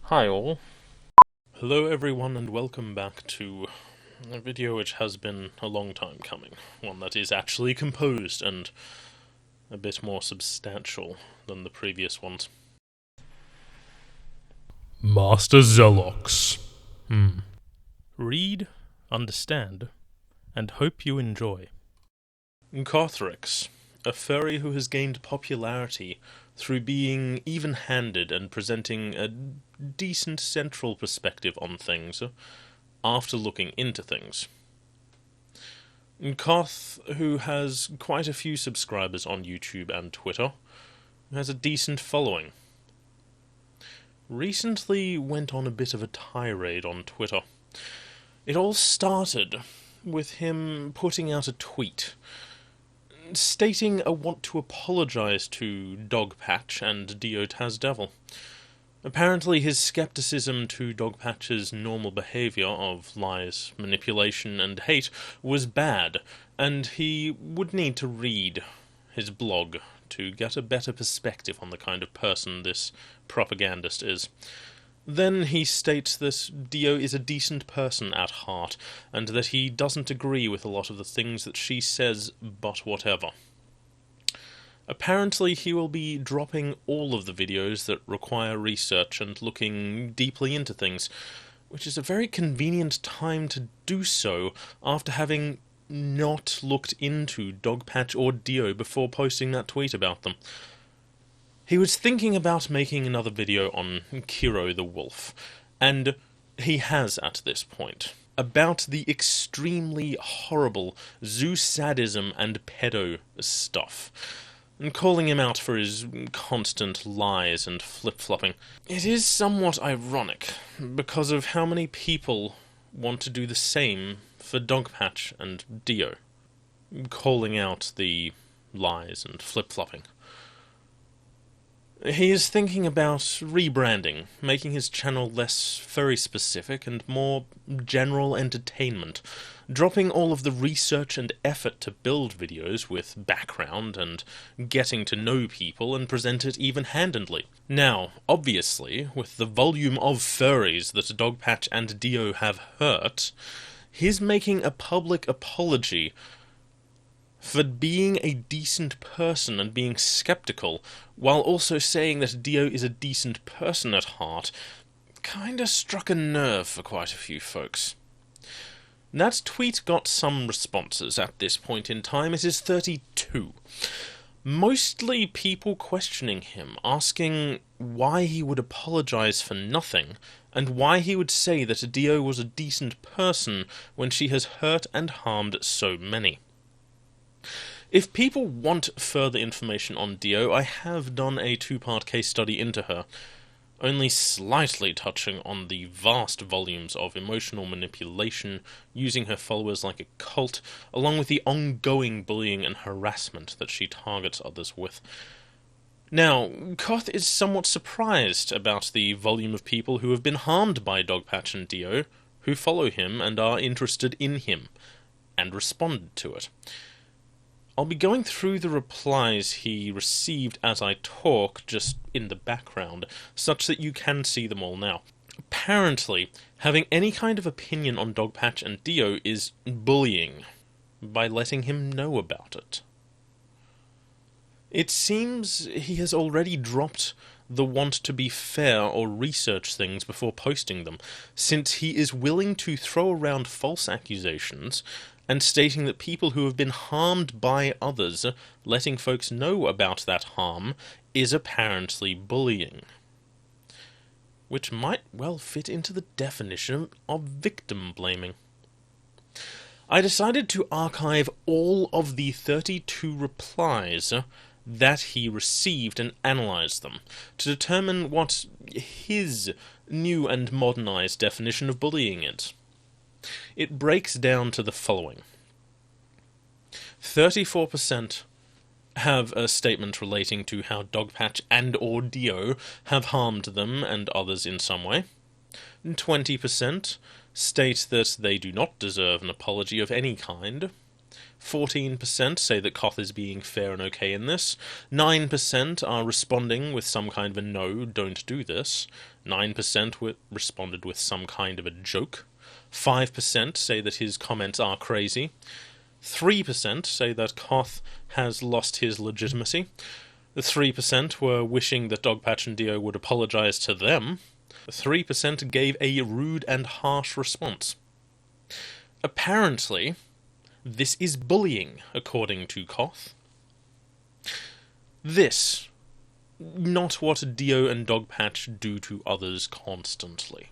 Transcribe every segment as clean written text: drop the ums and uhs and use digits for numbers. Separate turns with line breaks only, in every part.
Hi all. Hello everyone and welcome back to a video which has been a long time coming. One that is actually composed and a bit more substantial than the previous ones.
Master Zelox.
Read, understand, and hope you enjoy. Kothorix, a furry who has gained popularity through being even-handed and presenting a decent central perspective on things after looking into things. Koth, who has quite a few subscribers on YouTube and Twitter, has a decent following. Recently went on a bit of a tirade on Twitter. It all started with him putting out a tweet stating a want to apologise to Dogpatch and Dio Tasdevil. Apparently his skepticism to Dogpatch's normal behaviour of lies, manipulation and hate was bad, and he would need to read his blog to get a better perspective on the kind of person this propagandist is. Then he states that Dio is a decent person at heart, and that he doesn't agree with a lot of the things that she says, but whatever. Apparently he will be dropping all of the videos that require research and looking deeply into things, which is a very convenient time to do so after having not looked into Dogpatch or Dio before posting that tweet about them. He was thinking about making another video on Kiro the Wolf, and he has at this point, about the extremely horrible zoo sadism and pedo stuff, and calling him out for his constant lies and flip-flopping. It is somewhat ironic, because of how many people want to do the same for Dogpatch and Dio, calling out the lies and flip-flopping. He is thinking about rebranding, making his channel less furry-specific and more general entertainment, dropping all of the research and effort to build videos with background and getting to know people and present it even-handedly. Now, obviously, with the volume of furries that Dogpatch and Dio have hurt, he's making a public apology for being a decent person and being skeptical, while also saying that Dio is a decent person at heart, kinda struck a nerve for quite a few folks. That tweet got some responses at this point in time. It is 32. Mostly people questioning him, asking why he would apologise for nothing, and why he would say that Dio was a decent person when she has hurt and harmed so many. If people want further information on Dio, I have done a 2-part case study into her, only slightly touching on the vast volumes of emotional manipulation, using her followers like a cult, along with the ongoing bullying and harassment that she targets others with. Now, Koth is somewhat surprised about the volume of people who have been harmed by Dogpatch and Dio, who follow him and are interested in him, and responded to it. I'll be going through the replies he received as I talk, just in the background, such that you can see them all now. Apparently, having any kind of opinion on Dogpatch and Dio is bullying, by letting him know about it. It seems he has already dropped the want to be fair or research things before posting them, since he is willing to throw around false accusations and stating that people who have been harmed by others, letting folks know about that harm, is apparently bullying. Which might well fit into the definition of victim blaming. I decided to archive all of the 32 replies that he received and analyse them, to determine what his new and modernised definition of bullying is. It breaks down to the following. 34% have a statement relating to how Dogpatch and or Dio have harmed them and others in some way. 20% state that they do not deserve an apology of any kind. 14% say that Koth is being fair and okay in this. 9% are responding with some kind of a no, don't do this. 9% responded with some kind of a joke. 5% say that his comments are crazy. 3% say that Koth has lost his legitimacy. The 3% were wishing that Dogpatch and Dio would apologize to them. 3% gave a rude and harsh response. Apparently, this is bullying, according to Koth. This, not what Dio and Dogpatch do to others constantly.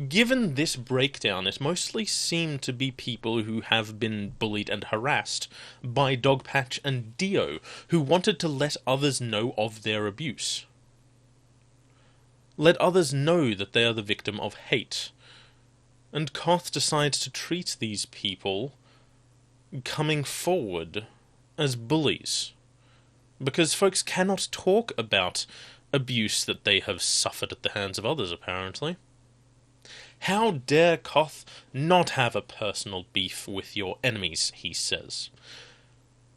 Given this breakdown, it mostly seemed to be people who have been bullied and harassed by Dogpatch and Dio, who wanted to let others know of their abuse. Let others know that they are the victim of hate. And Koth decides to treat these people coming forward as bullies. Because folks cannot talk about abuse that they have suffered at the hands of others, apparently. How dare Koth not have a personal beef with your enemies, he says.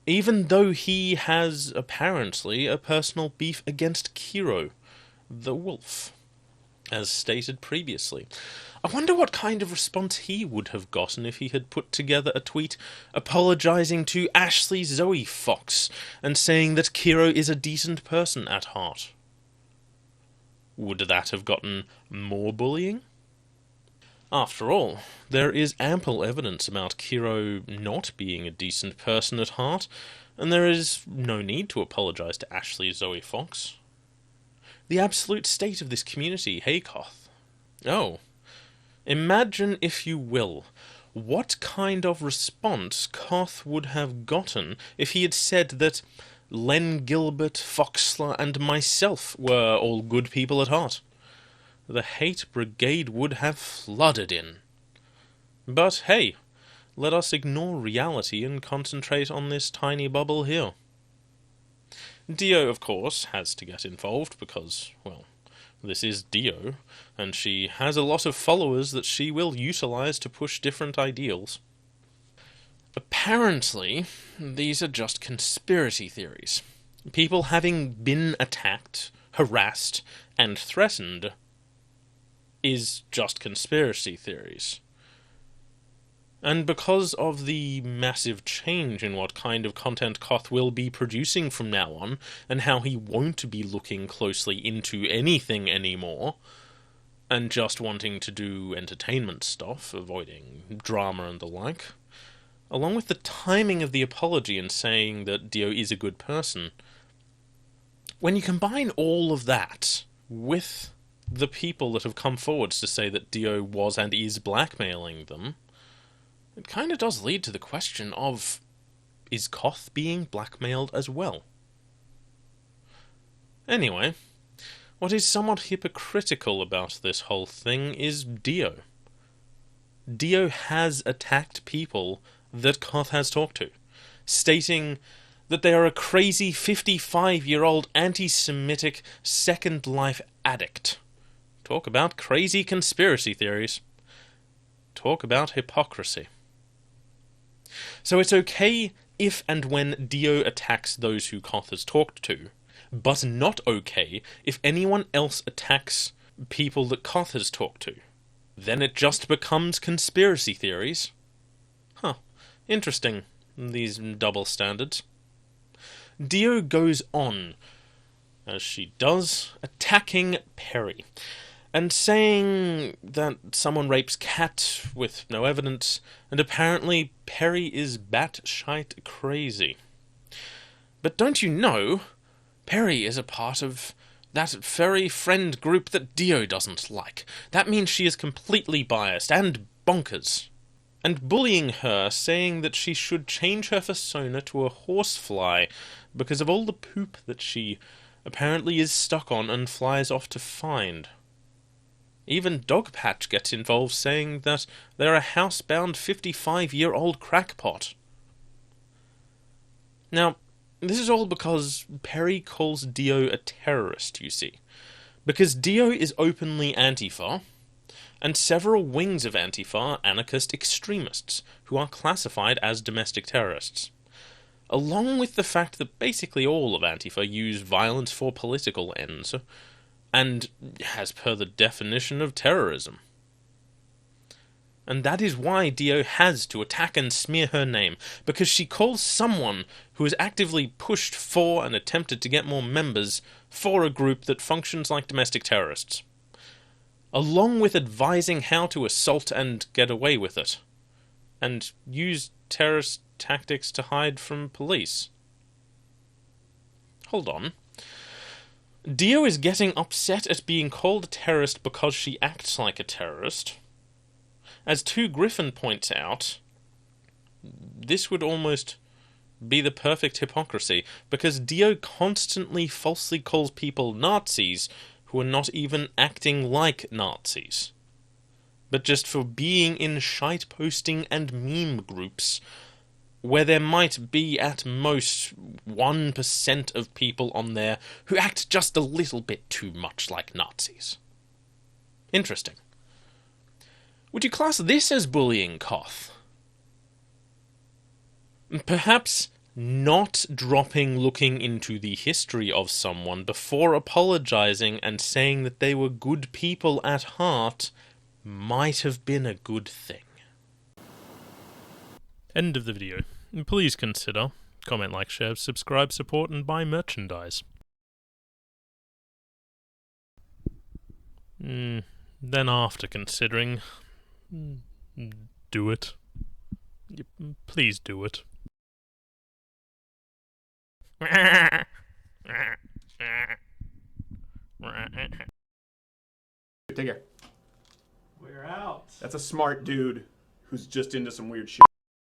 Even though he has, apparently, a personal beef against Kiro, the wolf, as stated previously. I wonder what kind of response he would have gotten if he had put together a tweet apologising to Ashley Zoe Fox and saying that Kiro is a decent person at heart. Would that have gotten more bullying? After all, there is ample evidence about Kiro not being a decent person at heart, and there is no need to apologise to Ashley Zoe Fox. The absolute state of this community, hey Koth. Oh, imagine, if you will, what kind of response Koth would have gotten if he had said that Len Gilbert, Foxler, and myself were all good people at heart. The hate brigade would have flooded in. But hey, let us ignore reality and concentrate on this tiny bubble here. Dio, of course, has to get involved because, well, this is Dio, and she has a lot of followers that she will utilise to push different ideals. Apparently, these are just conspiracy theories. People having been attacked, harassed, and threatened is just conspiracy theories. And because of the massive change in what kind of content Koth will be producing from now on, and how he won't be looking closely into anything anymore, and just wanting to do entertainment stuff, avoiding drama and the like, along with the timing of the apology and saying that Dio is a good person, when you combine all of that with the people that have come forwards to say that Dio was and is blackmailing them, it kind of does lead to the question of, is Koth being blackmailed as well? Anyway, what is somewhat hypocritical about this whole thing is Dio. Dio has attacked people that Koth has talked to, stating that they are a crazy 55-year-old anti-Semitic Second Life addict. Talk about crazy conspiracy theories. Talk about hypocrisy. So it's okay if and when Dio attacks those who Koth has talked to, but not okay if anyone else attacks people that Koth has talked to. Then it just becomes conspiracy theories. Huh. Interesting, these double standards. Dio goes on, as she does, attacking Perry, and saying that someone rapes Kat with no evidence, and apparently Perry is batshite crazy. But don't you know, Perry is a part of that furry friend group that Dio doesn't like. That means she is completely biased and bonkers. And bullying her, saying that she should change her persona to a horsefly because of all the poop that she apparently is stuck on and flies off to find. Even Dogpatch gets involved, saying that they're a housebound 55-year-old crackpot. Now, this is all because Perry calls Dio a terrorist, you see. Because Dio is openly Antifa, and several wings of Antifa are anarchist extremists, who are classified as domestic terrorists. Along with the fact that basically all of Antifa use violence for political ends, and as per the definition of terrorism. And that is why Dio has to attack and smear her name, because she calls someone who has actively pushed for and attempted to get more members for a group that functions like domestic terrorists, along with advising how to assault and get away with it, and use terrorist tactics to hide from police. Hold on. Dio is getting upset at being called a terrorist because she acts like a terrorist. As 2 Griffin points out, this would almost be the perfect hypocrisy, because Dio constantly falsely calls people Nazis who are not even acting like Nazis, but just for being in shite-posting and meme groups where there might be at most 1% of people on there who act just a little bit too much like Nazis. Interesting. Would you class this as bullying, Koth? Perhaps not looking into the history of someone before apologizing and saying that they were good people at heart might have been a good thing.
End of the video. Please consider comment, like, share, subscribe, support, and buy merchandise. Then after considering, do it. Please do it.
Take care.
We're out.
That's a smart dude who's just into some weird shit.